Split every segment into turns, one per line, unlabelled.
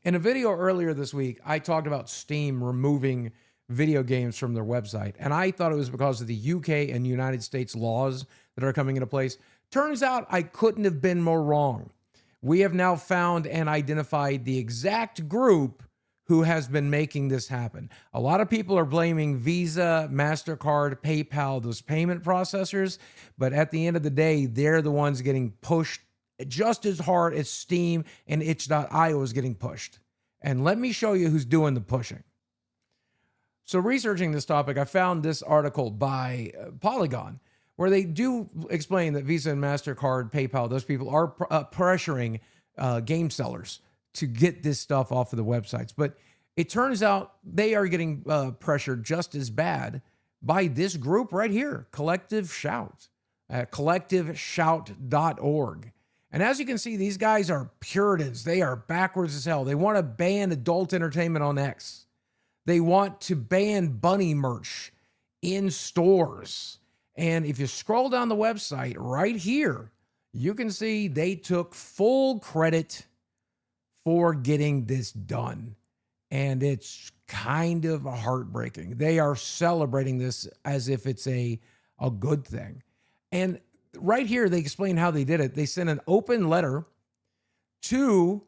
In a video earlier this week, I talked about Steam removing video games from their website, and I thought it was because of the UK and United States laws that are coming into place. Turns out I couldn't have been more wrong. We have now found and identified the exact group who has been making this happen. A lot of people are blaming Visa, MasterCard, PayPal, those payment processors, but at the end of the day, they're the ones getting pushed just as hard as Steam and itch.io is getting pushed. And let me show you who's doing the pushing. So researching this topic, I found this article by Polygon, where they do explain that Visa and MasterCard, PayPal, those people are pressuring game sellers to get this stuff off of the websites. But it turns out they are getting pressured just as bad by this group right here, Collective Shout, at collectiveshout.org. And as you can see, these guys are Puritans. They are backwards as hell. They want to ban adult entertainment on X. They want to ban bunny merch in stores. And if you scroll down the website right here, you can see they took full credit for getting this done. And it's kind of heartbreaking. They are celebrating this as if it's a good thing. And right here, they explain how they did it. They sent an open letter to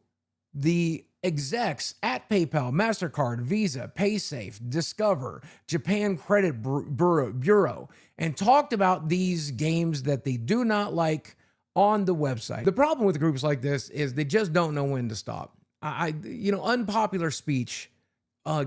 the execs at PayPal, MasterCard, Visa, PaySafe, Discover, Japan Credit Bureau, and talked about these games that they do not like on the website. The problem with groups like this is they just don't know when to stop. Unpopular speech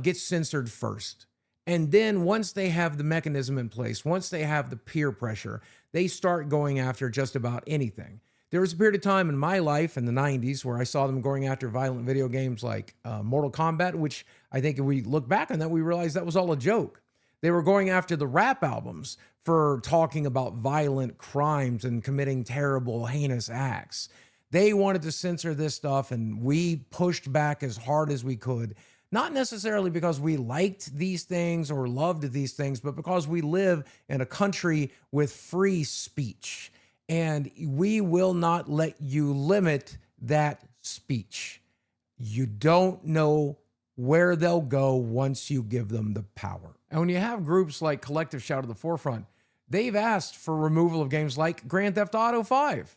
gets censored first. And then once they have the mechanism in place, once they have the peer pressure, they start going after just about anything. There was a period of time in my life in the 90s where I saw them going after violent video games like Mortal Kombat, which I think if we look back on that, we realize that was all a joke. They were going after the rap albums for talking about violent crimes and committing terrible, heinous acts. They wanted to censor this stuff, and we pushed back as hard as we could. Not necessarily because we liked these things or loved these things, but because we live in a country with free speech. And we will not let you limit that speech. You don't know where they'll go once you give them the power. And when you have groups like Collective Shout at the forefront, they've asked for removal of games like Grand Theft Auto 5.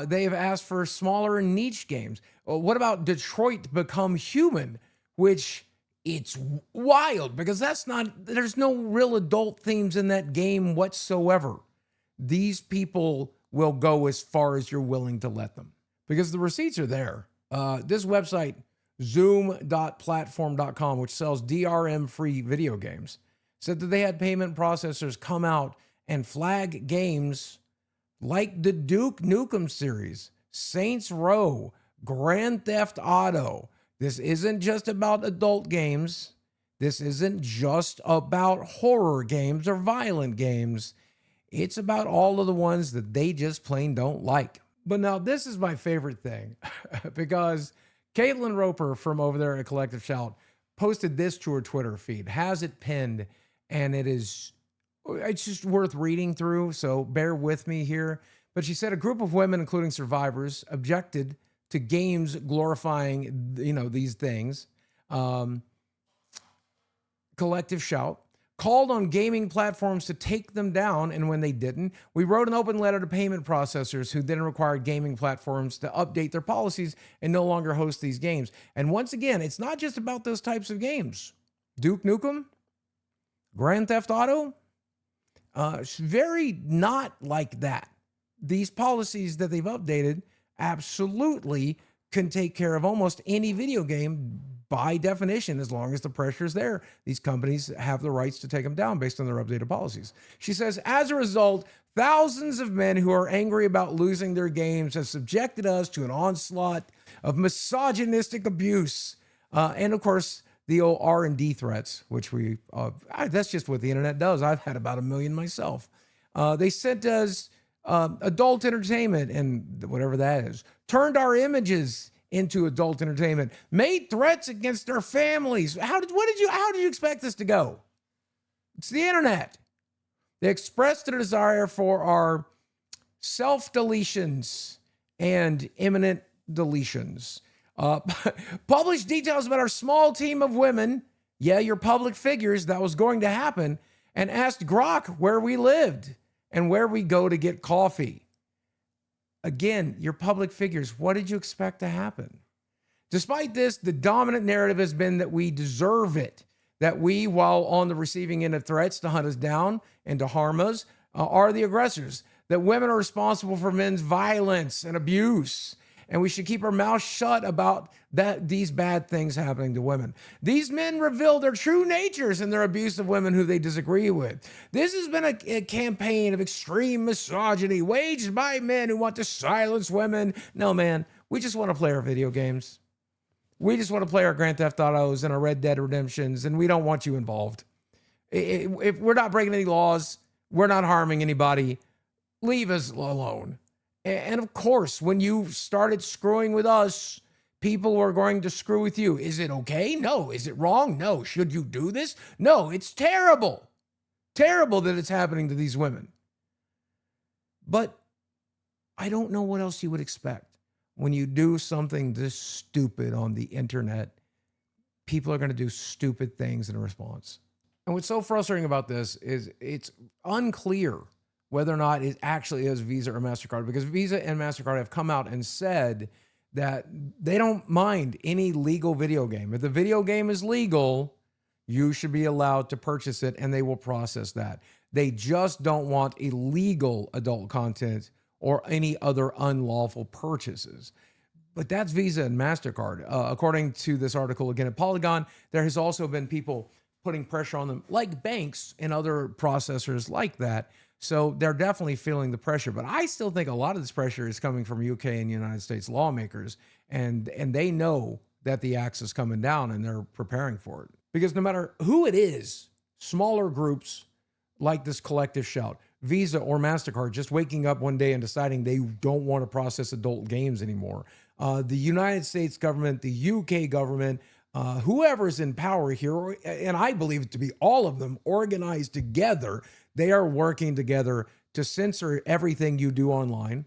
They've asked for smaller and niche games. What about Detroit Become Human? Which it's wild because there's no real adult themes in that game whatsoever. These people will go as far as you're willing to let them because the receipts are there. This website, zoom.platform.com, which sells DRM-free video games, said that they had payment processors come out and flag games like the Duke Nukem series, Saints Row, Grand Theft Auto. This isn't just about adult games. This isn't just about horror games or violent games. It's about all of the ones that they just plain don't like. But now this is my favorite thing because Caitlin Roper from over there at Collective Shout posted this to her Twitter feed, has it pinned, and it's just worth reading through, so bear with me here. But she said a group of women, including survivors, objected to games glorifying, these things. Collective Shout called on gaming platforms to take them down, and when they didn't, we wrote an open letter to payment processors who then required gaming platforms to update their policies and no longer host these games. And once again, it's not just about those types of games. Duke Nukem, Grand Theft Auto, it's very not like that. These policies that they've updated absolutely can take care of almost any video game by definition, as long as the pressure is there. These companies have the rights to take them down based on their updated policies. She says, as a result, thousands of men who are angry about losing their games have subjected us to an onslaught of misogynistic abuse. And of course, the old R&D threats, which that's just what the internet does. I've had about 1 million myself. They sent us adult entertainment and whatever that is, turned our images into adult entertainment, made threats against their families. How did you expect this to go? It's the internet. They expressed a desire for our self-deletions and imminent deletions. Uh, published details about our small team of women. Yeah, your public figures, that was going to happen. And asked Grok where we lived and where we go to get coffee. Again, your public figures, what did you expect to happen? Despite this, the dominant narrative has been that we deserve it, that we, while on the receiving end of threats to hunt us down and to harm us, are the aggressors, that women are responsible for men's violence and abuse, and we should keep our mouths shut about these bad things happening to women. These men reveal their true natures in their abuse of women who they disagree with. This has been a campaign of extreme misogyny waged by men who want to silence women. No, man, we just want to play our video games. We just want to play our Grand Theft Autos and our Red Dead Redemptions, and we don't want you involved. If we're not breaking any laws, we're not harming anybody, leave us alone. And of course, when you started screwing with us, people are going to screw with you. Is it okay? No. Is it wrong? No. Should you do this? No. It's terrible. Terrible that it's happening to these women. But I don't know what else you would expect. When you do something this stupid on the internet, people are going to do stupid things in response. And what's so frustrating about this is it's unclear whether or not it actually is Visa or MasterCard, because Visa and MasterCard have come out and said that they don't mind any legal video game. If the video game is legal, you should be allowed to purchase it and they will process that. They just don't want illegal adult content or any other unlawful purchases. But that's Visa and MasterCard. According to this article, again, at Polygon, there has also been people putting pressure on them, like banks and other processors like that. So they're definitely feeling the pressure. But I still think a lot of this pressure is coming from UK and United States lawmakers. And they know that the axe is coming down and they're preparing for it. Because no matter who it is, smaller groups like this collective shout, Visa or MasterCard just waking up one day and deciding they don't want to process adult games anymore. The United States government, the UK government, whoever's in power here, and I believe it to be all of them, organized together, they are working together to censor everything you do online.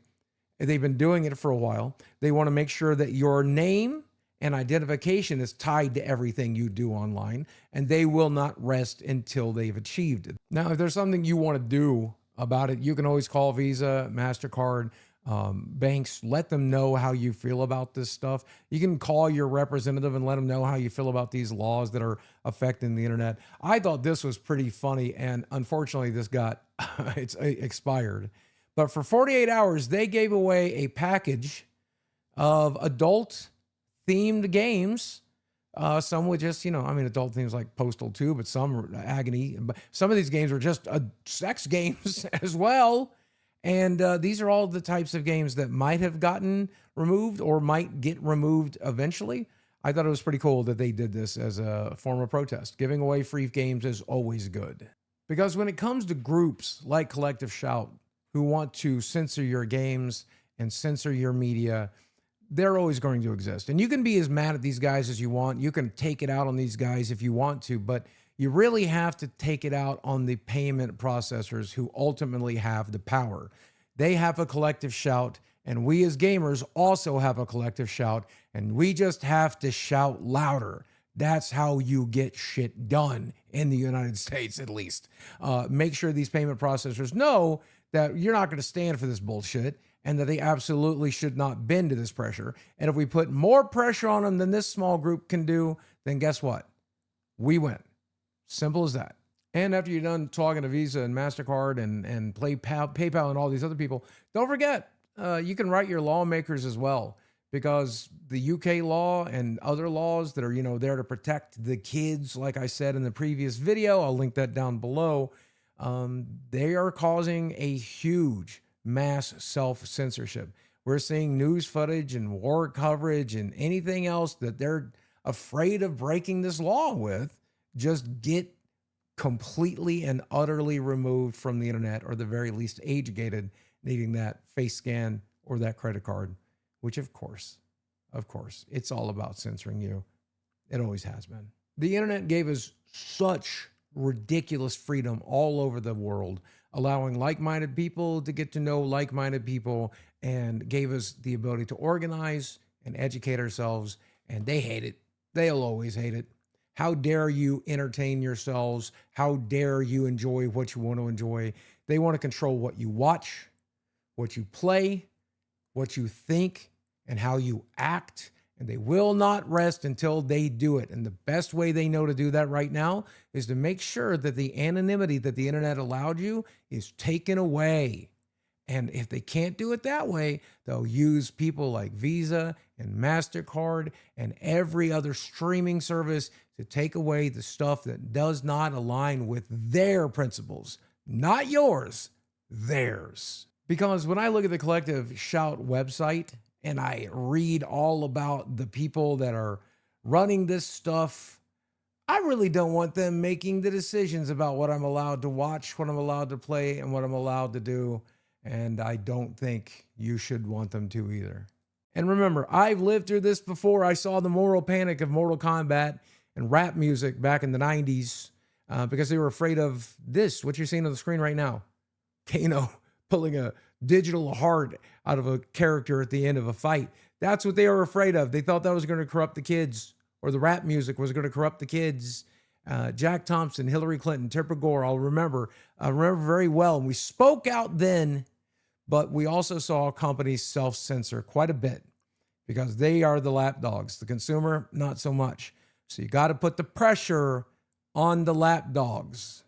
They've been doing it for a while. They want to make sure that your name and identification is tied to everything you do online, and they will not rest until they've achieved it. Now, if there's something you want to do about it, you can always call Visa, MasterCard, banks, let them know how you feel about this stuff. You can call your representative and let them know how you feel about these laws that are affecting the internet. I thought this was pretty funny, and unfortunately this got it's expired. But for 48 hours, they gave away a package of adult themed games. Some with just, adult themes like Postal 2, but some are Agony. But some of these games were just sex games as well. And these are all the types of games that might have gotten removed or might get removed eventually. I thought it was pretty cool that they did this as a form of protest. Giving away free games is always good. Because when it comes to groups like Collective Shout, who want to censor your games and censor your media, they're always going to exist. And you can be as mad at these guys as you want. You can take it out on these guys if you want to, but you really have to take it out on the payment processors who ultimately have the power. They have a collective shout, and we as gamers also have a collective shout, and we just have to shout louder. That's how you get shit done in the United States, at least. Make sure these payment processors know that you're not going to stand for this bullshit and that they absolutely should not bend to this pressure. And if we put more pressure on them than this small group can do, then guess what? We win. Simple as that. And after you're done talking to Visa and MasterCard and PayPal and all these other people, don't forget, you can write your lawmakers as well, because the UK law and other laws that are, there to protect the kids, like I said in the previous video, I'll link that down below. They are causing a huge mass self-censorship. We're seeing news footage and war coverage and anything else that they're afraid of breaking this law with just get completely and utterly removed from the internet, or the very least age-gated, needing that face scan or that credit card, which of course, it's all about censoring you. It always has been. The internet gave us such ridiculous freedom all over the world, allowing like-minded people to get to know like-minded people, and gave us the ability to organize and educate ourselves, and they hate it. They'll always hate it. How dare you entertain yourselves? How dare you enjoy what you want to enjoy? They want to control what you watch, what you play, what you think, and how you act. And they will not rest until they do it. And the best way they know to do that right now is to make sure that the anonymity that the internet allowed you is taken away. And if they can't do it that way, they'll use people like Visa and MasterCard and every other streaming service to take away the stuff that does not align with their principles, not yours, theirs. Because when I look at the Collective Shout website and I read all about the people that are running this stuff, I really don't want them making the decisions about what I'm allowed to watch, what I'm allowed to play, and what I'm allowed to do. And I don't think you should want them to either. And remember, I've lived through this before. I saw the moral panic of Mortal Kombat and rap music back in the 90s because they were afraid of this, what you're seeing on the screen right now. Kano pulling a digital heart out of a character at the end of a fight. That's what they were afraid of. They thought that was going to corrupt the kids, or the rap music was going to corrupt the kids. Jack Thompson, Hillary Clinton, Tipper Gore, I remember very well. And we spoke out then, but we also saw companies self-censor quite a bit because they are the lapdogs. The consumer, not so much. So you got to put the pressure on the lapdogs.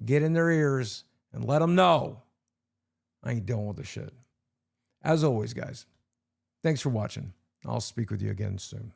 Get in their ears and let them know I ain't dealing with this shit. As always, guys, thanks for watching. I'll speak with you again soon.